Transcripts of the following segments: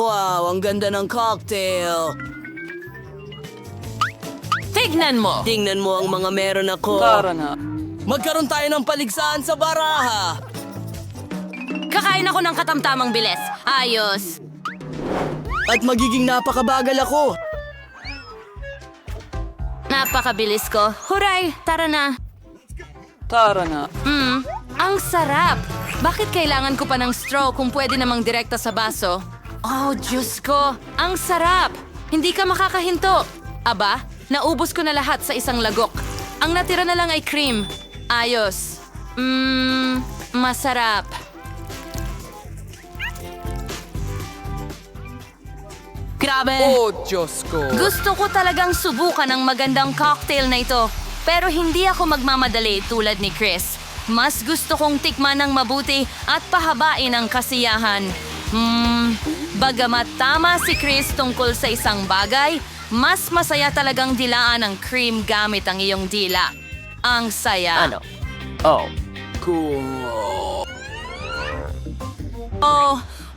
Wow, ang ganda ng cocktail. Tignan mo! Tingnan mo ang mga meron ako. Tara na. Magkaroon tayo ng paligsahan sa baraha. Kakain ako ng katamtamang bilis. Ayos. At magiging napakabagal ako. Napakabilis ko. Huray! Tara na. Tara na. Ang sarap! Bakit kailangan ko pa ng straw kung pwede namang direkta sa baso? Oh, Diyos ko! Ang sarap! Hindi ka makakahinto. Aba, naubos ko na lahat sa isang lagok. Ang natira na lang ay cream. Ayos. Masarap. Grabe! Oh, Diyos ko. Gusto ko talagang subukan ang magandang cocktail na ito. Pero hindi ako magmamadali tulad ni Chris. Mas gusto kong tikman ng mabuti at pahabain ang kasiyahan. Bagamat tama si Chris tungkol sa isang bagay, mas masaya talagang dilaan ang cream gamit ang iyong dila. Ang saya. Oh,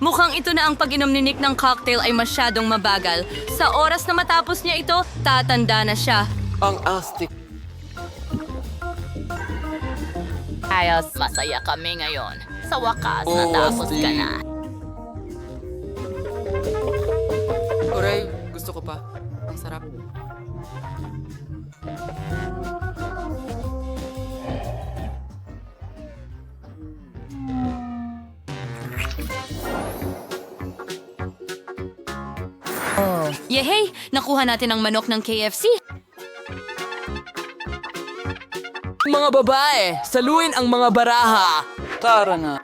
mukhang ito na ang pag-inom ni Nick ng cocktail ay masyadong mabagal. Sa oras na matapos niya ito, tatanda na siya. Ang astig. Ayos, masaya kami ngayon. Sa wakas, natapos ka na. Oray, gusto ko pa. Ang sarap. Yehey! Nakuha natin ang manok ng KFC. Mga babae, saluin ang mga baraha. Tara na.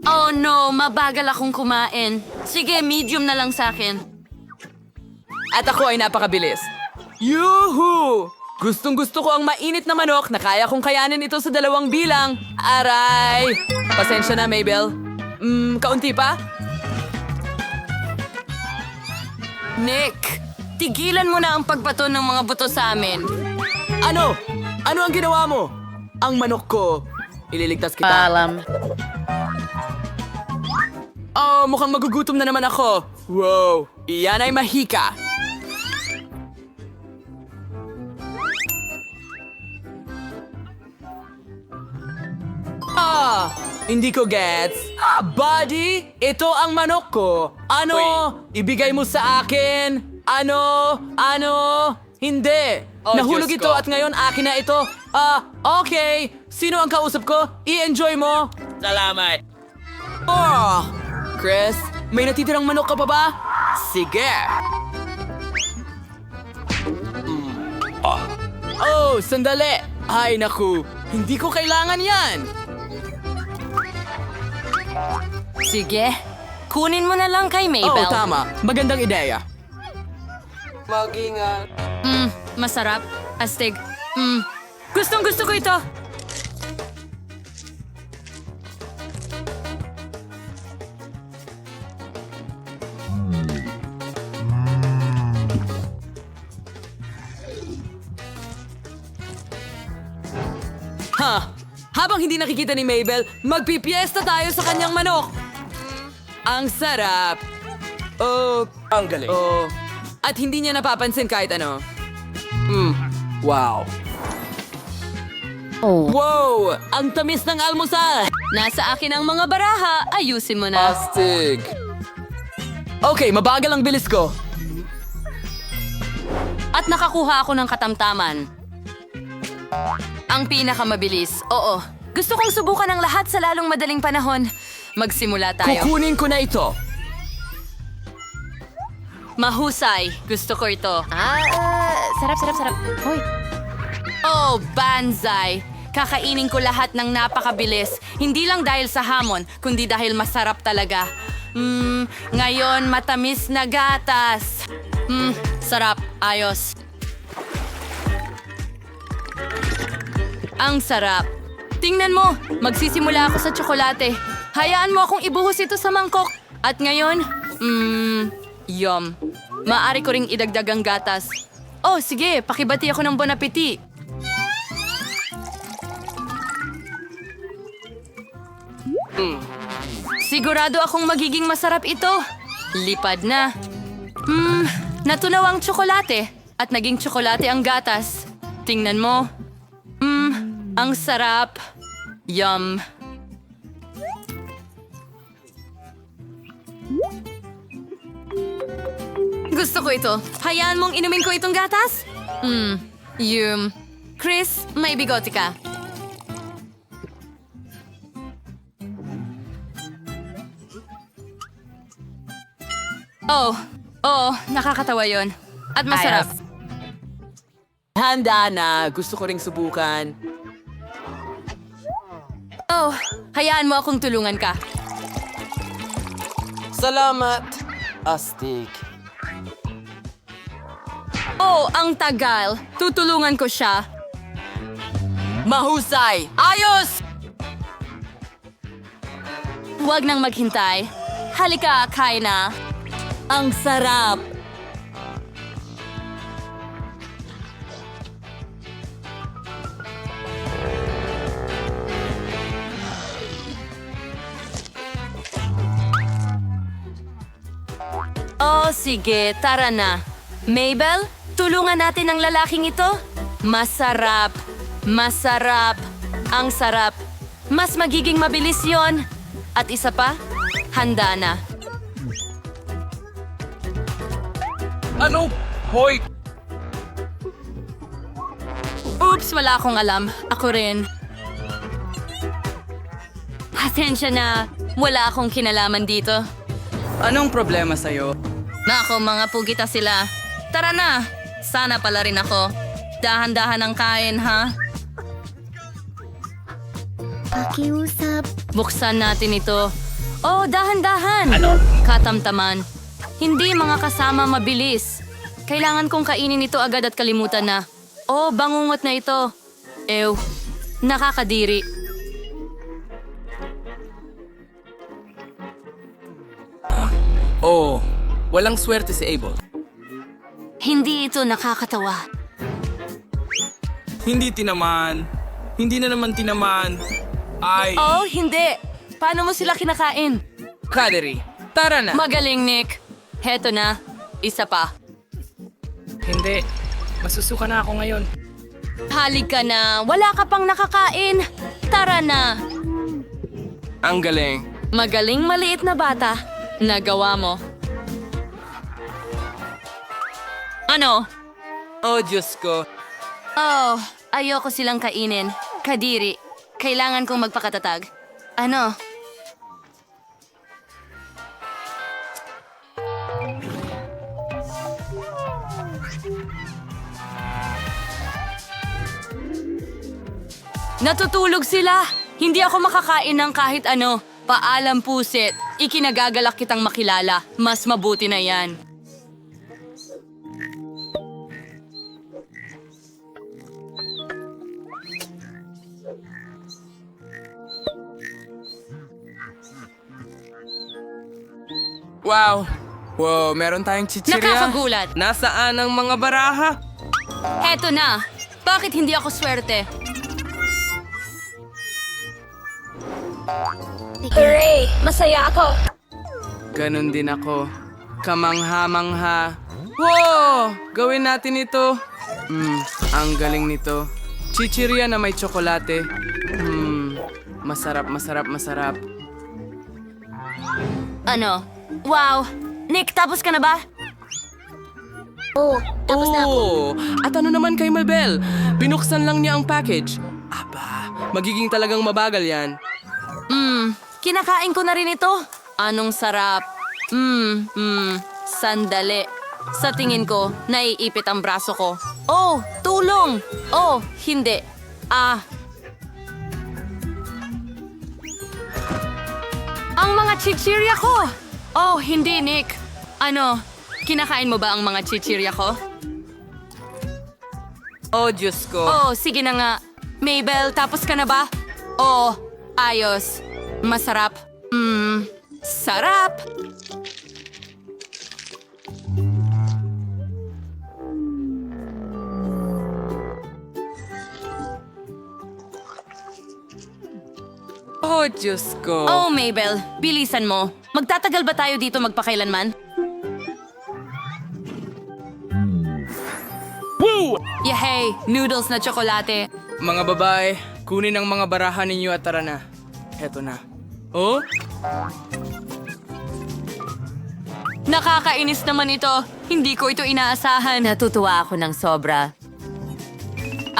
Oh no, mabagal akong kumain. Sige, medium na lang sa akin. At ako ay napakabilis. Yuhu! Gustong-gusto ko ang mainit na manok na kaya kong kayanin ito sa 2 bilang. Aray! Pasensya na, Mabel. Kaunti pa? Nick, tigilan mo na ang pagbato ng mga buto sa amin. Ano? Ano ang ginawa mo? Ang manok ko. Ililigtas kita. Oh, mukhang magugutom na naman ako. Wow, iyan ay mahika. Hindi ko gets. Buddy, ito ang manok ko. Ano? Ibigay mo sa akin? Ano? Hindi. Oh, Nahulog Diyos ito ko. at ngayon akin na ito. Okay. Sino ang kausap ko? I-enjoy mo. Salamat. Oh, Chris, may natitirang manok ka pa ba? Sige. Oh, sandali. Ay, naku. Hindi ko kailangan yan. Sige, kunin mo na lang kay Mabel. Oh, tama. Magandang ideya. Mag-ingat. Masarap. Astig. Gustong gusto ko ito. Habang hindi nakikita ni Mabel, magpipiesta tayo sa kanyang manok. Ang sarap. Oh, Ang galing. oh. At hindi niya napapansin kahit ano. Wow. Wow! Ang tamis ng almusal! Nasa akin ang mga baraha. Ayusin mo na. Astig. Okay, mabagal ang bilis ko. At nakakuha ako ng katamtaman. Ang pinakamabilis. Oo. Gusto kong subukan ang lahat sa lalong madaling panahon. Magsimula tayo. Kukunin ko na ito. Mahusay. Gusto ko ito. Sarap. Hoy. Oh, banzai. Kakainin ko lahat ng napakabilis. Hindi lang dahil sa hamon, kundi dahil masarap talaga. Ngayon, matamis na gatas. Sarap. Ayos. Ang sarap. Tingnan mo, magsisimula ako sa tsokolate. Hayaan mo akong ibuhos ito sa mangkok. At ngayon, yum. Maaari ko ring idagdag ang gatas. Oh, sige, pakibati ako ng bon appetit. Sigurado akong magiging masarap ito. Lipad na. Natunaw ang tsokolate at naging tsokolate ang gatas. Tingnan mo. Ang sarap. Yum. Gusto ko ito. Hayaan mong inumin ko itong gatas? Yum. Chris, may bigote ka. Oh, nakakatawa yon. At masarap. Ayos. Handa na. Gusto ko ring subukan. Oh, hayaan mo akong tulungan ka. Salamat, Astig. Oh, ang tagal. Tutulungan ko siya. Mahusay! Ayos! Huwag nang maghintay. Halika, kain na. Ang sarap! Oh, sige, tara na. Mabel, tulungan natin ang lalaking ito. Masarap. Masarap. Ang sarap. Mas magiging mabilis yon. At isa pa, handa na. Ano? Hoy! Oops, wala akong alam. Ako rin. Pasensya na. Wala akong kinalaman dito. Anong problema sa'yo? Nako, mga pugita sila. Tara na. Sana pala rin ako. Dahan-dahan ang kain, ha? Pakiusap. Buksan natin ito. Oh, dahan-dahan. Katamtaman. Hindi mga kasama mabilis. Kailangan kong kainin ito agad at kalimutan na. Oh, bangungot na ito. Ew, nakakadiri. Oh, walang swerte si Abel. Hindi ito nakakatawa. Hindi tinaman. Hindi na naman tinaman. Ay, Oh, hindi. Paano mo sila kinakain? Kaderi, tara na. Magaling, Nick. Heto na. Isa pa. hindi. Masusuka na ako ngayon. Halika na. Wala ka pang nakakain. Tara na. Ang galing. Magaling maliit na bata. Nagawa mo. Ano? Oh, Diyos ko. Oh, ayoko silang kainin. Kadiri. Kailangan kong magpakatatag. Ano? Natutulog sila. Hindi ako makakain ng kahit ano. Paalam, pusit. Ikinagagalak kitang makilala. Mas mabuti na yan. Wow. Wow, meron tayong chichirya. Nakakagulat. Nasaan ang mga baraha? Heto na. Bakit hindi ako swerte? Hooray! Masaya ako. Ganon din ako. Kamangha-mangha. Wow! Gawin natin ito. Ang galing nito. Chichirya na may tsokolate. Masarap, masarap, masarap. Ano? Wow! Nick, tapos ka na ba? Oh, tapos na ako. At ano naman kay Mabel? Binuksan lang niya ang package. Aba, magiging talagang mabagal yan. Kinakain ko na rin ito. Anong sarap. Sandali. Sa tingin ko, naiipit ang braso ko. Oh, tulong! Oh, hindi. Ang mga chichirya ko! Oh, hindi, Nick. Ano, kinakain mo ba ang mga chichirya ko? Oh, Diyos ko. Oh, sige na nga. Mabel, tapos ka na ba? Oh, ayos. Masarap. Sarap! Oh, Oh, Diyos ko. Oh, Mabel, bilisan mo. Magtatagal ba tayo dito magpakailanman? Yehey, noodles na tsokolate. Mga babae, kunin ang mga barahan ninyo at tara na. Heto na. Oh? Nakakainis naman ito. Hindi ko ito inaasahan. Natutuwa ako ng sobra.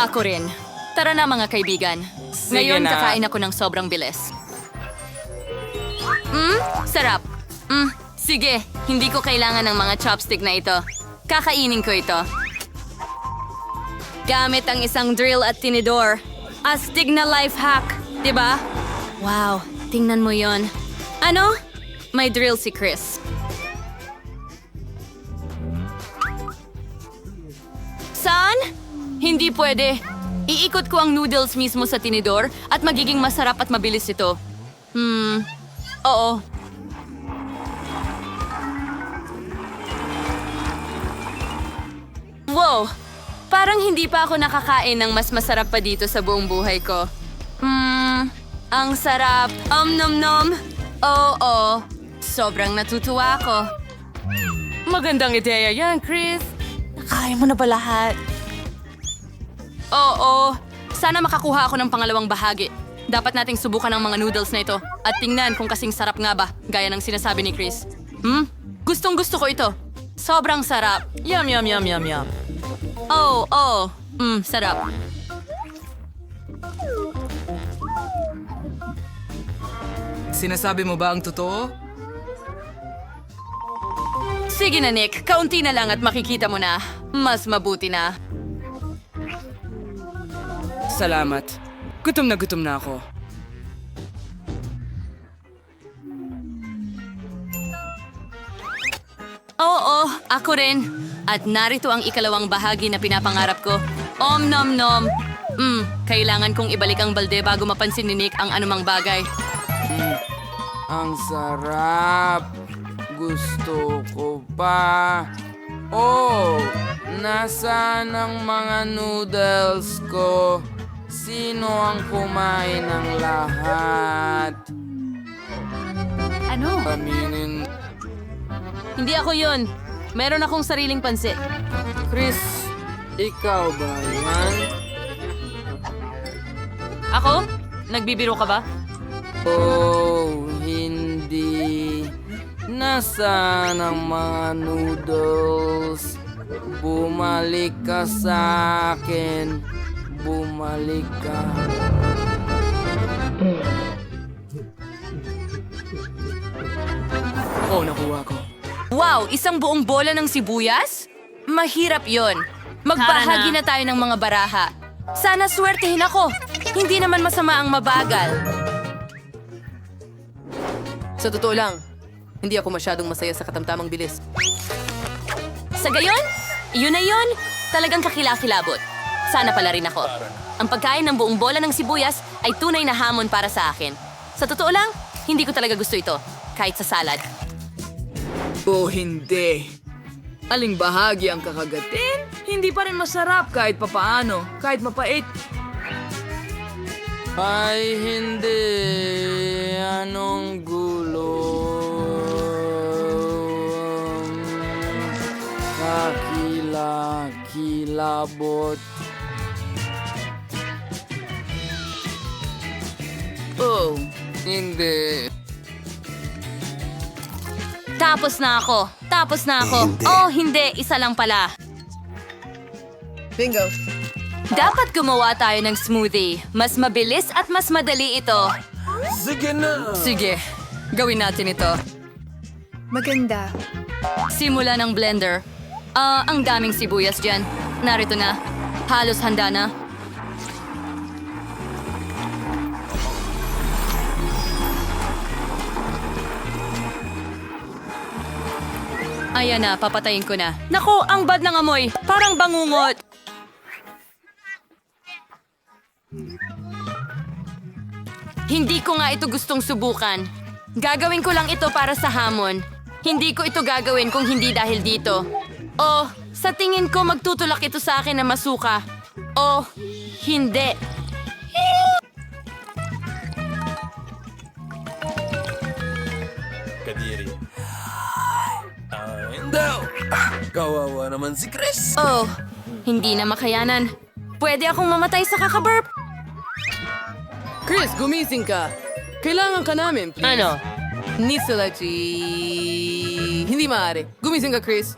Ako rin. Tara na mga kaibigan. Ngayon na. kakain ako ng sobrang bilis. Sarap. Sige, hindi ko kailangan ng mga chopstick na ito. Kakainin ko ito. Gamit ang isang drill at tinidor. Astig na life hack, di ba? Wow, tingnan mo yon. Ano? May drill si Chris. Saan? Hindi pwede. Iikot ko ang noodles mismo sa tinidor at magiging masarap at mabilis ito. Oo. Wow! Parang hindi pa ako nakakain ng mas masarap pa dito sa buong buhay ko. Ang sarap. Nom nom. Oo. Sobrang natutuwa ako. Magandang ideya yan, Chris. Nakain mo na ba lahat? Oo. Sana makakuha ako ng pangalawang bahagi. Dapat nating subukan ang mga noodles na ito at tingnan kung kasing sarap nga ba, gaya ng sinasabi ni Chris. Gustong gusto ko ito. Sobrang sarap. Yum, yum, yum, yum, yum. Oh. Sarap. Sinasabi mo ba ang totoo? Sige na, Nick. Kaunti na lang at makikita mo na. Mas mabuti na. Salamat. Gutom na ako. Oo, ako rin. At narito ang ikalawang bahagi na pinapangarap ko. Nom nom. Kailangan kong ibalik ang balde bago mapansin ni Nick ang anumang bagay. Ang sarap. Gusto ko pa. Oh, nasaan ang mga noodles ko? Sino ang kumain ng lahat? Ano? Aminin. Hindi ako yun. Meron akong sariling pansit. Chris, ikaw ba yan? Ako? Nagbibiro ka ba? Oh, hindi. Nasaan ang mga noodles? Bumalik ka sa akin. Bumalik ka. Oh, nakuha ko. Wow, isang buong bola ng sibuyas? Mahirap yon. Magbahagi na tayo ng mga baraha. Sana swertehin ako. Hindi naman masama ang mabagal. Sa totoo lang, hindi ako masyadong masaya sa katamtamang bilis. Sa gayon, yun na yun. Talagang kakilakilabot. Sana pala rin ako. Ang pagkain ng buong bola ng sibuyas ay tunay na hamon para sa akin. Sa totoo lang, hindi ko talaga gusto ito. Kahit sa salad. Oh, hindi. Aling bahagi ang kakagatin? Hindi pa rin masarap kahit papaano, kahit mapait. Ay, hindi. Anong gulo? Kakilabot. Oh, Hindi. Tapos na ako. Oh, hindi. Isa lang pala. bingo. Dapat gumawa tayo ng smoothie. Mas mabilis at mas madali ito. Sige, gawin natin ito. Maganda. Simula ng blender. Ang daming sibuyas dyan. Narito na. Halos handa na. Ayan na, papatayin ko na. Naku, ang bad ng amoy. Parang bangungot. Hindi ko nga ito gustong subukan. Gagawin ko lang ito para sa hamon. Hindi ko ito gagawin kung hindi dahil dito. Oh, sa tingin ko magtutulak ito sa akin na masuka. Oh, hindi. Kawawa naman si Chris. Oh, hindi na makayanan. Pwede akong mamatay sa kakaburp. Chris, gumising ka. Kailangan ka namin, please. Ano? Nisalachi. Hindi maaari. Gumising ka, Chris.